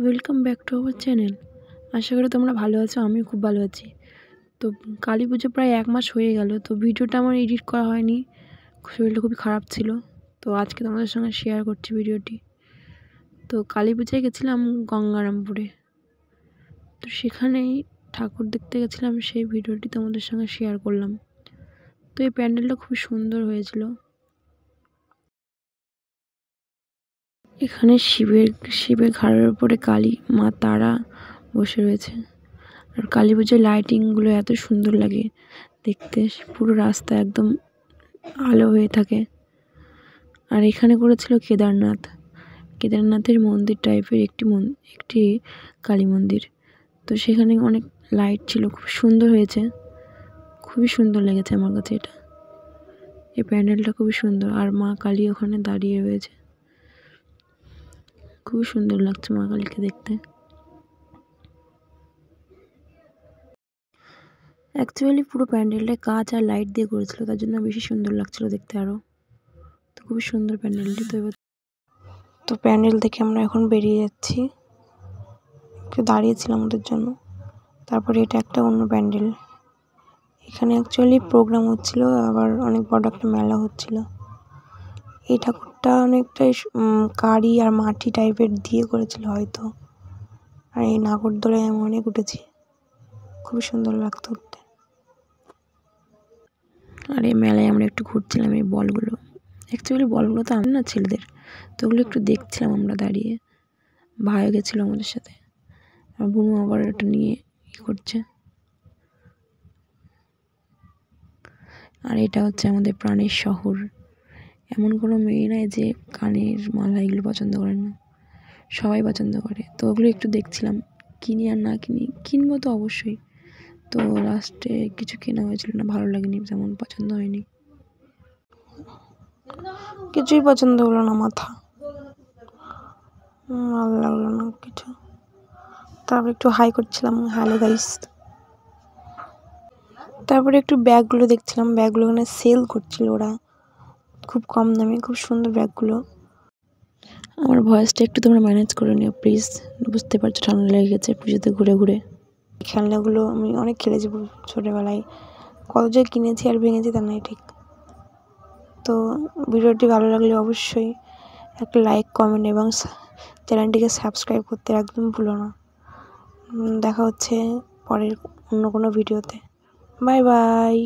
Welcome back to our channel. আশা করি তোমরা ভালো আছো, আমি খুব ভালো আছি। তো কালী পুজো প্রায় 1 মাস হয়ে গেল, তো ভিডিওটা আমার এডিট করা হয়নি, শরীরটা খুবই খারাপ ছিল। তো আজকে তোমাদের সঙ্গে শেয়ার করছি ভিডিওটি। তো কালী পূজায় গেছিলাম গঙ্গারামপুরে, তো সেখানেই ঠাকুর দেখতে গেছিলাম, সেই ভিডিওটি তোমাদের সঙ্গে শেয়ার করলাম। তো এই প্যান্ডেলটা খুব সুন্দর হয়েছিল। এখানে শিবের ঘাড়ের উপরে কালী মা তারা বসে রয়েছে। আর কালী পুজোর লাইটিংগুলো এত সুন্দর লাগে দেখতে, পুরো রাস্তা একদম আলো হয়ে থাকে। আর এখানে করেছিল কেদারনাথের মন্দির টাইপের একটি কালী মন্দির। তো সেখানে অনেক লাইট ছিল, খুব সুন্দর হয়েছে, খুবই সুন্দর লেগেছে আমার কাছে এটা। এই প্যান্ডেলটা খুবই সুন্দর, আর মা কালী ওখানে দাঁড়িয়ে রয়েছে, খুবই সুন্দর লাগছে মা কালীকে দেখতে। অ্যাকচুয়ালি পুরো প্যান্ডেলটা কাঁচ আর লাইট দিয়ে করেছিল, তার জন্য বেশি সুন্দর লাগছিল দেখতে আরও। তো খুবই সুন্দর প্যান্ডেলটি। তো প্যান্ডেল থেকে আমরা এখন বেরিয়ে যাচ্ছি, একটু দাঁড়িয়েছিলাম ওদের জন্য। তারপরে এটা একটা অন্য প্যান্ডেল, এখানে অ্যাকচুয়ালি প্রোগ্রাম হচ্ছিল, আবার অনেক বড় একটা মেলা হচ্ছিল। এই ঠাকুরটা অনেকটাই কারি আর মাটি টাইপের দিয়ে করেছিল হয়তো। আর এই নাগরদোলায় আমি অনেক উঠেছি, খুবই সুন্দর লাগতো উঠতে। আর এই মেলায় আমরা একটু ঘুরছিলাম, এই বলগুলো, অ্যাকচুয়ালি বলগুলো তো আমার না, ছেলেদের, তো ওগুলো একটু দেখছিলাম আমরা দাঁড়িয়ে। ভাইও গেছিলো আমাদের সাথে, আর বুনু আবার এটা নিয়ে করছে। আর এটা হচ্ছে আমাদের প্রাণের শহর। এমন কোনো মেয়ে নাই যে কানের মালা এগুলো পছন্দ করে না, সবাই পছন্দ করে। তো ওগুলো একটু দেখছিলাম, কিনি আর না কিনি, কিনবো তো অবশ্যই। তো লাস্টে কিছু কেনা হয়েছিল না, ভালো লাগেনি, তেমন পছন্দ হয়নি, কিছুই পছন্দ হলো না, মাথা ভালো লাগলো না কিছু। তারপর একটু হাই করছিলাম, হ্যালো গাইস। তারপরে একটু ব্যাগগুলো দেখছিলাম, ব্যাগগুলো ওখানে সেল করছিল ওরা, খুব কম দামে, খুব সুন্দর ব্যাগগুলো। আমার ভয়েসটা একটু তোমরা ম্যানেজ করে নিও প্লিজ, বুঝতে পারছো ঠান্ডা লেগে গেছে পুজোতে ঘুরে ঘুরে। খেলনাগুলো আমি অনেক খেলেছি ছোটোবেলায়, কত যে কিনেছি আর ভেঙেছি তা নাই ঠিক। তো ভিডিওটি ভালো লাগলে অবশ্যই একটা লাইক, কমেন্ট এবং চ্যানেলটিকে সাবস্ক্রাইব করতে একদম ভুলো না। দেখা হচ্ছে পরের অন্য কোনো ভিডিওতে। Bye bye.